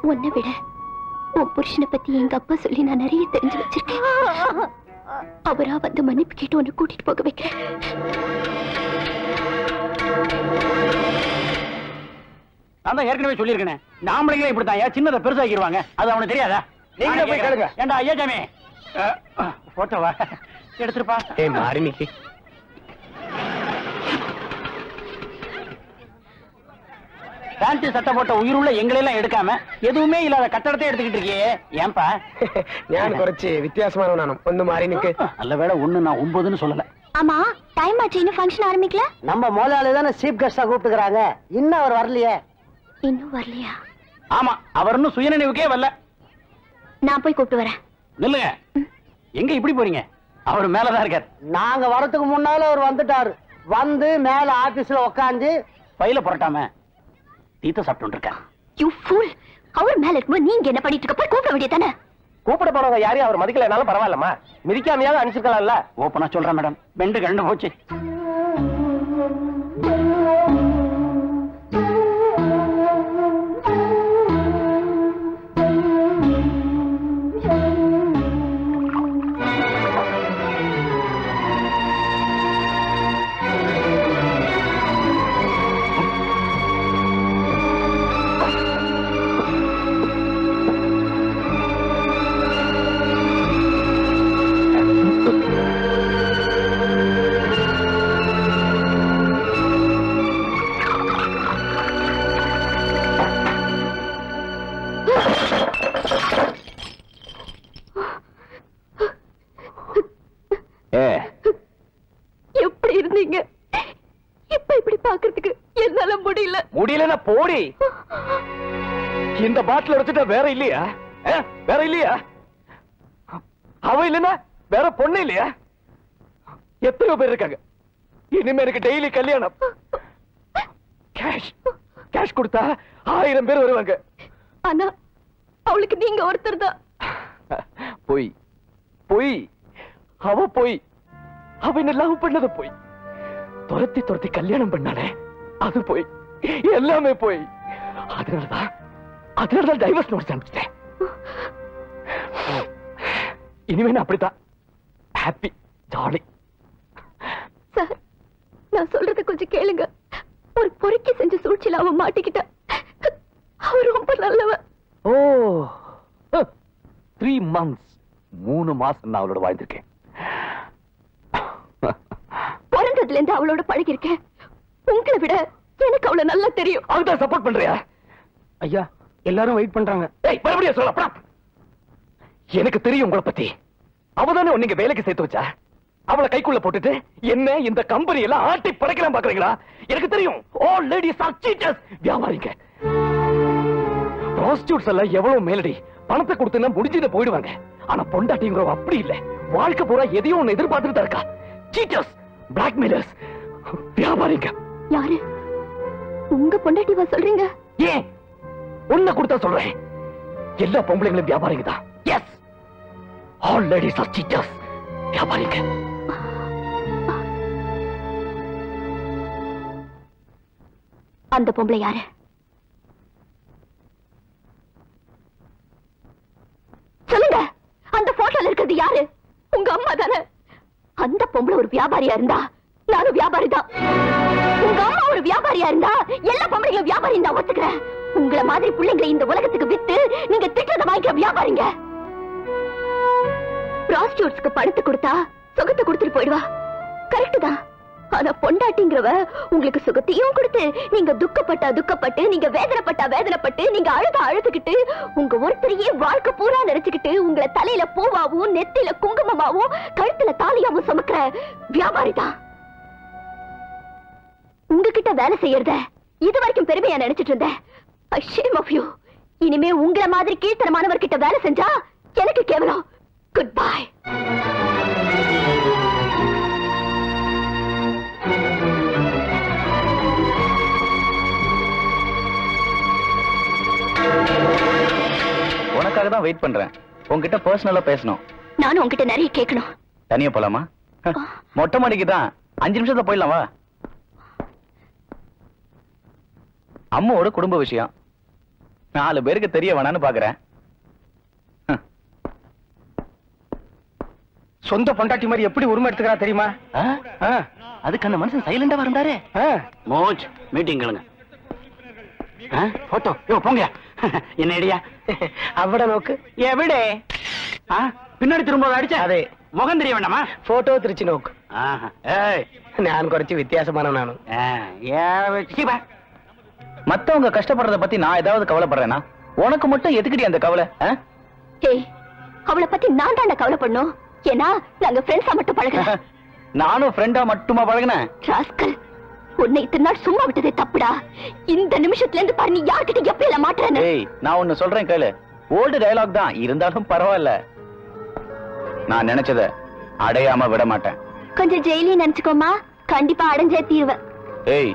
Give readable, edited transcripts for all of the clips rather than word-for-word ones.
உன்னை விட உன் புருஷனை பத்தி எங்க அப்பா சொல்லி நான் நிறைய தெரிஞ்சு வச்சிருக்கேன். அவரா வந்து மன்னிப்பு கேட்டு உன்னை கூட்டிட்டு போக வைக்கிறேன். நான் தான் ஏற்கனவே சொல்லியிருக்கேன், இந்த ஆம்பளைங்களே இப்படித்தான் சின்னதை பெருசாக்கிடுவாங்க. அது அவனுக்கு தெரியாதா? நீங்க போய் கேளுங்க. ஏண்டா ஐயா சாமி, போட்டோவா எடுத்துருப்பா. மாறினிக்கு பேண்ட் சட்டை போட்ட உயிருள்ள எங்களெல்லாம் எடுக்காம எதுவுமே இல்லாத கட்டடத்தை எடுத்துக்கிட்டு இருக்கியே, ஏன்பா? நான் குறைச்சு வித்தியாசமான நானும் ஒண்ணு மாறினிக்கு. நல்ல வேளை ஒண்ணு நான் 9ன்னு சொல்லல. ஆமா, டைம் ஆச்சு, இன்னும் ஃபங்க்ஷன் ஆரம்பிக்கல. நம்ம முதலாளி தானே சீஃப் கெஸ்டா கூப்பிட்டுக்கிறாங்க, இன்னும் அவர் வரலையே. இன்னும் வரலையா? ஆமா, அவர் இன்னும் சுயநினைவுக்கே வரல. நான் போய் கூப்பிட்டு வரேன். நில்லுங்க, எங்க இப்படி போறீங்க? அவர் மேலதான் இருக்காரு. நாங்க வரதுக்கு முன்னால அவர் வந்துட்டாரு. வந்து மேல ஆபீஸ்ல உட்காந்து பையில புரட்டாம தீத்த சாப்பிட்டு இருக்க. You pool! அவர் மேல இருக்கும்போது நீங்க என்ன பண்ணிட்டு இருக்க? போய் கூப்பிட வேண்டியதானே. கூப்பிட போறவங்க யாரையும் அவர் மதிக்கலனாலும் பரவாயில்லம்மா, மிதிக்காமையாவது அனுப்பிச்சிருக்கலாம்ல. ஓப்பனா சொல்றேன் மேடம், பெண்டு கண்டு போச்சு. எப்படி இருந்தீங்க? இப்ப இப்படி பாக்குறதுக்கு என்னால முடியல. முடியலன்னா போடி. இந்த பாட்டில் எடுத்துட்டா வேற இல்லையா? வேற இல்லையா? அவ இல்லைன்னா வேற பொண்ணு இல்லையா? எத்தனை பேர் இருக்காங்க? இனிமே எனக்கு டெய்லி கல்யாணம். கேஷ் கொடுத்தா 1000 பேர் வருவாங்க. ஆனா அவளுக்கு நீங்க ஒருத்தர் தான். போய் போய் அவ போய் அவ என்ன லவ் பண்ணது போய் துரத்தி கல்யாணம் பண்ணானே அது போய் எல்லாமே போய் அதனாலதான் டைவர்ஸ் நோட்ஸ் அனுப்பிச்சிட்டேன். இனிமே நான் அப்படித்தான் ஹாப்பி ஜாலி. சார், நான் சொல்றத கொஞ்சம் கேளுங்க. ஒரு பொறுக்கி செஞ்ச சூழ்ச்சியில அவன் மாட்டிக்கிட்டா. அவன் ரொம்ப நல்லவன். ஓ 3 months 3 மாசம் நான் அவளோட வாழ்ந்திருக்கேன். பிறந்ததுல இருந்து அவளோட பழகி இருக்கேன். உங்களை விட எனக்கு அவளை நல்லா தெரியும். அவதான் சப்போர்ட் பண்றியா? ஐயா, எல்லாரும் வெயிட் பண்றாங்க. மறுபடியும் சொல்ல. எனக்கு தெரியும் உங்களை பத்தி. அவதானே நீங்க வேலைக்கு சேர்த்து வச்சா. அவளை கைக்குள்ள போட்டுட்டு என்ன இந்த கம்பெனி எல்லாம் ஆட்டி படைக்கலாம் பாக்குறீங்களா? எனக்கு தெரியும். all ladies are cheaters. வியாபாரிங்க prostitutes எல்லாம் எவ்வளவு மேலடி. பணத்தை கொடுத்துனா முடிஞ்சத போயிடுவாங்க. ஆனா பொண்டாட்டிங்கிறவ அப்படி இல்ல. வாழ்க்கை பூரா எதையும் ஒண்ணு எதிர்பார்த்துட்டு தான் இருக்கா. சீட்டர்ஸ், பிளாக்மெயிலர்ஸ், வியாபாரிங்க. யாரு? உங்க பொண்டாட்டிவா சொல்றீங்க? ஏன் உன்னை கொடுத்தா சொல்றேன். எல்லா பொம்பளைங்களும் வியாபாரிங்க தான். Yes, all ladies are cheaters. வியாபாரிங்க. அந்த பொம்பளை யாரு? சொல்லுங்க. அந்த போட்டோல இருக்கிறது யாரு? உங்க அம்மா தானே? அந்த பொம்பளை ஒரு வியாபாரியா இருந்தா நானும் வியாபாரி தான். உங்க அம்மா ஒரு வியாபாரியா இருந்தா எல்லா பொம்பளைங்களும் வியாபாரி தான் ஒத்துக்கிறேன். உங்களை மாதிரி பிள்ளைங்களை இந்த உலகத்துக்கு வித்து நீங்க திட்டத்தை வாங்கிக்க வியாபாரிங்க. பிராஸ்டியூட்ஸ்க்கு பணத்தை கொடுத்தா சுகத்தை கொடுத்துட்டு போயிடுவா. கரெக்ட் தான். ஆனா பொண்டாட்டிங்கிறவ உங்களுக்கு சுகத்தையும் கொடுத்து நீங்க துக்கப்பட்டு நீங்க வேதனைப்பட்டு நீங்க அழுதுகிட்டு உங்க ஒருத்தரையே வாழ்க்கை பூரா நினைச்சுக்கிட்டு உங்களை தலையில பூவாவும் நெத்தில குங்குமமாவும் கழுத்துல தாலியாவும் சுமக்கிற வியாபாரி தான். உங்ககிட்ட வேலை செய்யறத இது வரைக்கும் பெருமையா நினைச்சிட்டு இருந்தேன். shame of you. இனிமே உங்களை மாதிரி கீழ்த்தரமானவர்கிட்ட வேலை செஞ்சா எனக்கு கேவலம். Good bye. உனக்காக தான் வெயிட் பண்றேன். உன்கிட்ட பர்சனலா பேசணும். நானும் உன்கிட்ட நிறைய கேட்கணும். தனியா போலாமா? மொட்டை மாடிக்கு தான் 5 நிமிஷத்துல போயிடலாம் வா. அம்மாவோட குடும்ப விஷயம். 4 பேருக்கு தெரிய வேணான்னு பாக்குறேன். சொந்த பொண்டாட்டி மாதிரி எப்படி உரிமை எடுத்துக்கிறா தெரியுமா? அதுக்கு அந்த மனுஷன் சைலண்டா இருந்தாரு. மோஜ் மீட்டிங் கேளுங்க. போட்டோ யோ போங்க. என்ன ஐடியா? അവിടെ നോക്ക്. எவிடே பின்னாடி திரும்ப அடிச்ச അതെ. முகம் தெரிய வேண்டாமா? ഫോട്ടോ തിരിച്ചു നോക്ക്. ஏய் ഞാൻ കുറച്ച് വ്യത്യാസമാனவനാണ്. மத்தவங்க கஷ்டப்படுறத பத்தி நான் ஏதாவது கவலைப்படுறேனா? உனக்கு மட்டும் எதுக்குடி அந்த கவலை? ஏய் அவளை பத்தி நான் தாண்ட கவலை பண்ணும். ஏன்னா நாங்க ஃப்ரெண்ட்ஸா மட்டும் பழகுறோம். நானும் ஃப்ரெண்டா மட்டுமா பழகினேன்? ராஸ்கல், உன்னை இத்தனை நாள் சும்மா விட்டதே தப்புடா. இந்த நிமிஷத்துல இருந்து பாரு நீ யார்கிட்ட எப்பயில மாட்டறன்னு. ஏய் நான் ஒன்னு சொல்றேன் கேளு. ஓல்டு டயலாக் தான் இருந்தாலும் பரவாயில்ல. நான் நினைச்சத அடையாம விட மாட்டேன். கொஞ்சம் ஜெயிலி நினைச்சுக்கோமா, கண்டிப்பா அடைஞ்சே தீர்வ. ஏய்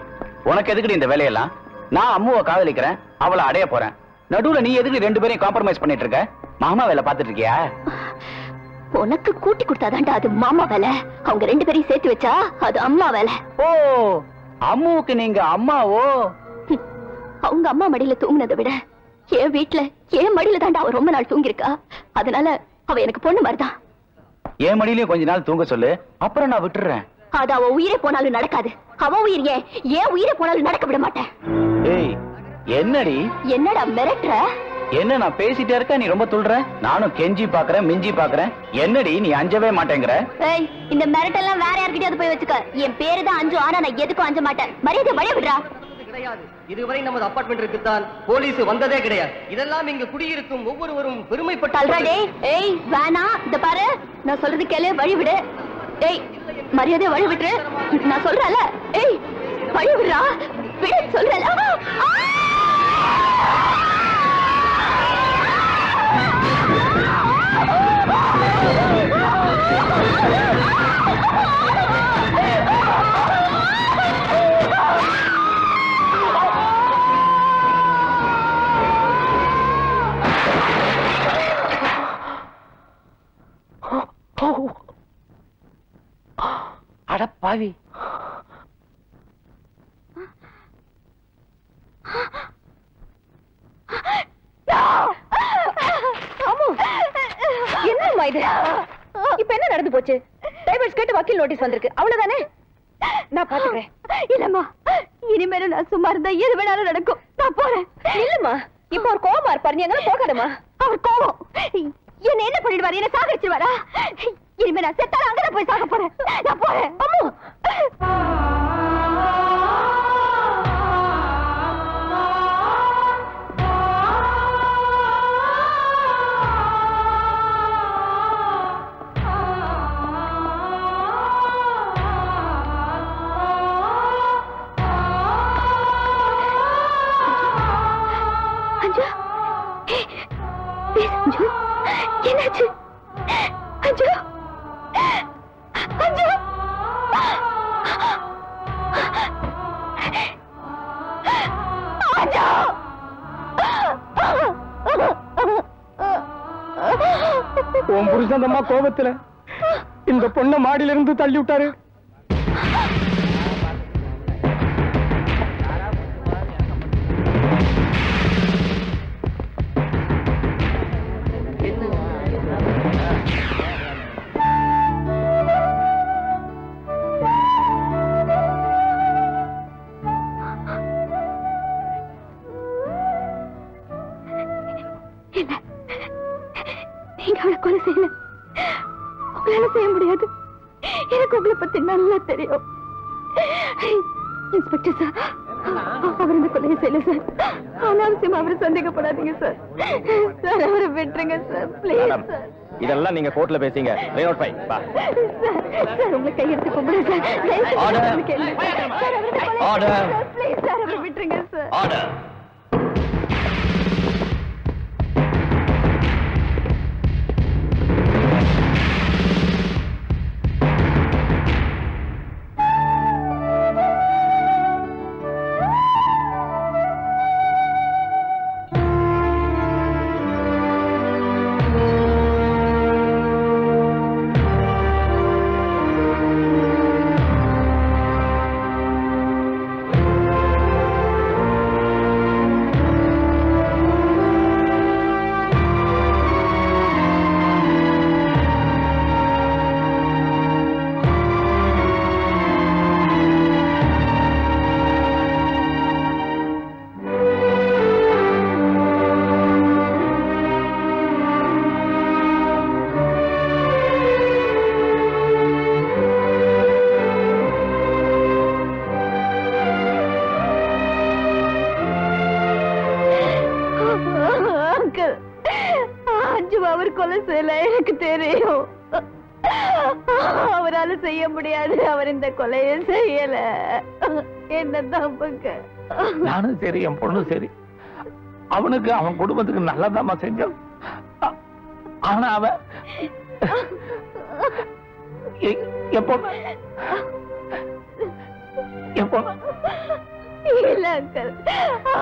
உனக்கு எதுக்குடி இந்த வேலையெல்லாம்? நான் அம்முவை காதலிக்கிறேன், அவளை அடைய போறேன். நடுவுல நீ எதுக்கு 2 பேரையும் காம்ப்ரமைஸ் பண்ணிட்டு இருக்க? மாமா வேலை பாத்துட்டு இருக்கியா? உனக்கு கூட்டி கொடுத்தாதான்டா அது மாமா வேலை. அவங்க 2 பேரையும் சேர்த்து வச்சா அது அம்மா வேலை. ஓ அம்முவுக்கு நீங்க அம்மாவோ? அவங்க அம்மா மடியில தூங்குனதை விட என் வீட்டுல என் மடியில தாண்டா அவ ரொம்ப நாள் தூங்கிருக்கா. அதனால அவ எனக்கு பொண்ணு மாதிரிதான். என் மடியிலயும் கொஞ்ச நாள் தூங்க சொல்லு, அப்புறம் நான் விட்டுறேன். அது அவ உயிரே போனாலும் நடக்காது. அவ உயிர் ஏன் உயிரே போனாலும் நடக்க விட மாட்டேன். ஏய் என்னடி? என்னடா மிரட்டுற? என்ன நான் பேசிட்டே இருக்க, நீ ரொம்ப துள்ளுற. நானும் கெஞ்சி பாக்குறேன், மிஞ்சி பாக்குறேன். என்னடி நீ அஞ்சவே மாட்டேங்கிற? ஏய் இந்த மிரட்டெல்லாம் வேற யார்கிட்டயாவது போய் வச்சுக்க. என் பேரு தான் அஞ்சு, ஆனா நான் எதுக்கும் அஞ்ச மாட்டேன். மரியாதை வழி விடுறா. இதுவரை நமது அபார்ட்மெண்ட்டிற்கு தான் போலீஸ் வந்ததே கிடையாது. இதெல்லாம் இங்கு குடியிருக்கும் ஒவ்வொருவரும் பெருமைப்பட்டு. ஏய் வேணா, இந்த பாரு நான் சொல்றது கேளு, வழி விடு. ஏய் மரியாதை வழி விட்டுரு, நான் சொல்றேன்ல. ஏய் வழி விடுறா, விடு சொல்றேன்ல. அட பாவி. என்னம்மா இது? இப்ப என்ன நடந்து போச்சு? டைவர்ஸ் கேட்டு வக்கீல் நோட்டீஸ் வந்திருக்கு, அவ்வளவுதானே? நான் பாத்துக்கிறேன். இல்லம்மா, இனிமேல நான் சும்மா இருந்தா எது வேணாலும் நடக்கும். நான் போறேன். இல்லம்மா, இப்ப ஒரு கோவமா இருப்பாரு, நீ அங்க போகாதம்மா. அவர் கோவம் என்ன என்ன பண்ணிடுவாரு? என்ன சாகடிச்சிருவாரா? இனிமே நான் செத்தாலும் அங்கதான் போய் சாக போறேன். நான் போறேன். அஞ்சு, அஞ்சு, என்னாச்சு? அஞ்சு, அஞ்சு, அஞ்சு. உன் புருஷந்தம்மா கோபத்துல இந்த பொண்ணை மாடியில இருந்து தள்ளி விட்டாரு. நீங்க அவளை கொலை செய்யல, உங்களால செய்ய முடியாது. எனக்கு உங்களை பத்தி நல்லா தெரியும். இன்ஸ்பெக்டர் சார், அவர் இந்த கொலையை செய்யல சார். அனாவசியமா அவரை சந்தேகப்படாதீங்க சார். சார் அவரை விட்டுருங்க சார், பிளீஸ் சார். இதெல்லாம் நீங்க கோர்ட்ல பேசிங்க. ரேனோட் பை வா. சார் உங்களை கையெடுத்து கும்பிடுறேன் சார். ஆர்டர். ஆர்டர். ப்ளீஸ் சார் அவரை விட்டுருங்க சார். ஆர்டர். அங்கிள், அஞ்சு அவர் கொலை செய்யல, எனக்கு தெரியும். அவரால செய்ய முடியாது, அவர் இந்த கொலையை செய்யல. என்ன நம்புங்க. நானும் சரி, என் பொண்ணும் சரி, அவனுக்கு அவன் குடும்பத்துக்கு நல்லதாமா செஞ்சோம். ஆனா அவன் எப்போ இல்ல அங்கிள்,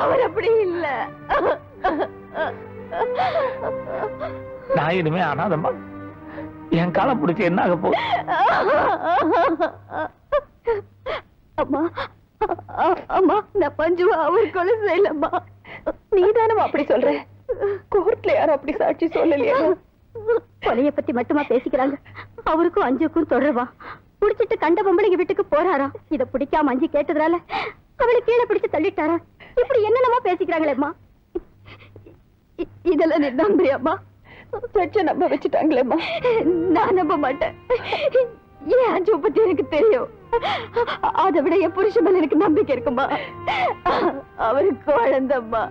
அவர் அப்படி இல்ல. நான் இனிமே அனாதம்மா, என் காலம் பிடிச்சி என்ன ஆக போகுது? அம்மா, அம்மா, நான் பஞ்சுவா அவர் கொலை செய்யலம்மா. நீதானமா அப்படி சொல்ற? கோர்ட்ல யாரும் அப்படி சாட்சி சொல்லலையா? கொலைய பத்தி மட்டுமா பேசிக்கிறாங்க? அவருக்கும் அஞ்சுக்கும் தொடர்வா. புடிச்சிட்டு கண்ட பொம்பளைங்க வீட்டுக்கு போறாரா? இத பிடிக்காம அஞ்சு கேட்டதுனால அவளை கீழே பிடிச்சு தள்ளிட்டாரா? இப்படி என்னென்னமா பேசிக்கிறாங்களேம்மா. இதெல்லாம் நீ நம்புறியாம்மா? நம்ப வச்சுட்டாங்களேம்மா. நான் நம்ப மாட்டேன். ஏன் அஞ்சு பத்தி எனக்கு தெரியும். அதை விட என் புருஷன் மேல எனக்கு நம்பிக்கை இருக்குமா? அவரு குழந்தம்மா,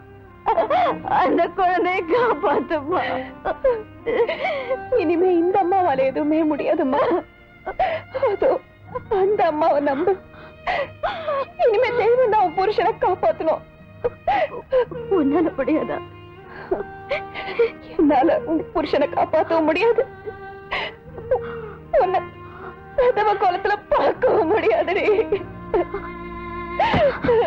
அந்த குழந்தைய காப்பாத்துமா. இனிமே இந்த அம்மாவால எதுவுமே முடியாதும்மா. அதோ அந்த அம்மாவை நம்பு. இனிமே தெய்வம் தான் புருஷனை காப்பாத்தணும். உன்னால முடியாதா? என்னால உன் புருஷனை காப்பாற்றவும் முடியாது, உன்னை கோலத்துல பார்க்கவும் முடியாது.